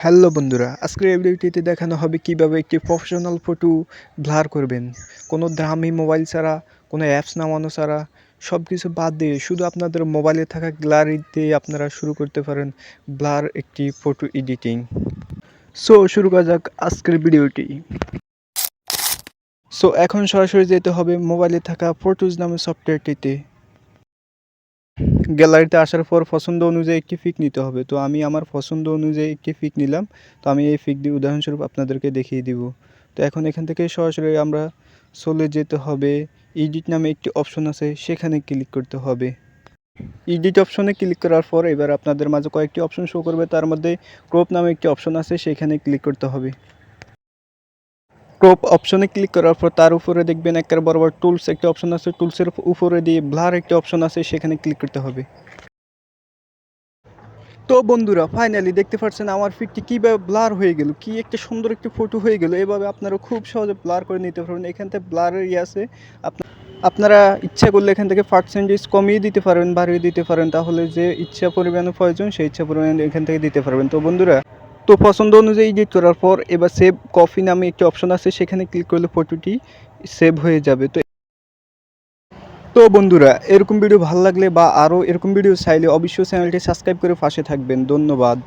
Hello বন্ধুরা, আজকের এই ভিডিওটিতে দেখানো হবে কিভাবে একটি প্রফেশনাল ফটো ব্লার করবেন। কোনো দামি মোবাইল ছাড়া, কোনো অ্যাপস নামানো ছাড়া, সব কিছু বাদ দিয়ে শুধু আপনাদের মোবাইলে থাকা গ্যালারি দিয়ে আপনারা শুরু করতে পারেন ব্লার একটি ফটো এডিটিং। সো শুরু করা যাক আজকের ভিডিওটি। সো এখন সরাসরি যেতে হবে মোবাইলে থাকা ফটোজ নামের সফটওয়্যারটিতে। গ্যালারিতে আসার পর পছন্দ অনুযায়ী একটি পিক নিতে হবে। তো আমি আমার পছন্দ অনুযায়ী একটি পিক নিলাম। তো আমি এই পিক দিয়ে উদাহরণস্বরূপ আপনাদেরকে দেখিয়ে দিব। তো এখন এখান থেকে সরাসরি আমরা চলে যেতে হবে, এডিট নামে একটি অপশন আছে সেখানে ক্লিক করতে হবে। এডিট অপশনে ক্লিক করার পর এবার আপনাদের মাঝে কয়েকটি অপশন শো করবে, তার মধ্যে ক্রপ নামে একটি অপশন আছে সেখানে ক্লিক করতে হবে। ক্রপ অপশনে ক্লিক করার পর তার উপরে দেখবেন একের বরাবর টুলস একটি অপশন আছে, টুলসের উপরে দিয়ে ব্লার একটি অপশন আছে সেখানে ক্লিক করতে হবে। তো বন্ধুরা ফাইনালি দেখতে পাচ্ছেন আমার পিকটি কীভাবে ব্লার হয়ে গেল, কি একটা সুন্দর একটি ফটো হয়ে গেল। এভাবে আপনারা খুব সহজে ব্লার করে নিতে পারবেন। এখান থেকে ব্লারের আছে, আপনারা ইচ্ছা করলে এখান থেকে পার্সেন্টেজ কমিয়ে দিতে পারেন, বাড়িয়ে দিতে পারেন। তাহলে যে ইচ্ছা পরিমাণে প্রয়োজন সেই ইচ্ছা পরিমাণে এখান থেকে দিতে পারবেন। তো বন্ধুরা, তো পছন্দ অনুযায়ী এডিট করার পর এবার সেভ কপি নামে একটি অপশন আছে সেখানে ক্লিক করলে ফটোটি সেভ হয়ে যাবে। তো বন্ধুরা, এরকম ভিডিও ভালো লাগলে বা আরও এরকম ভিডিও চাইলে অবশ্যই চ্যানেলটি সাবস্ক্রাইব করে পাশে থাকবেন। ধন্যবাদ।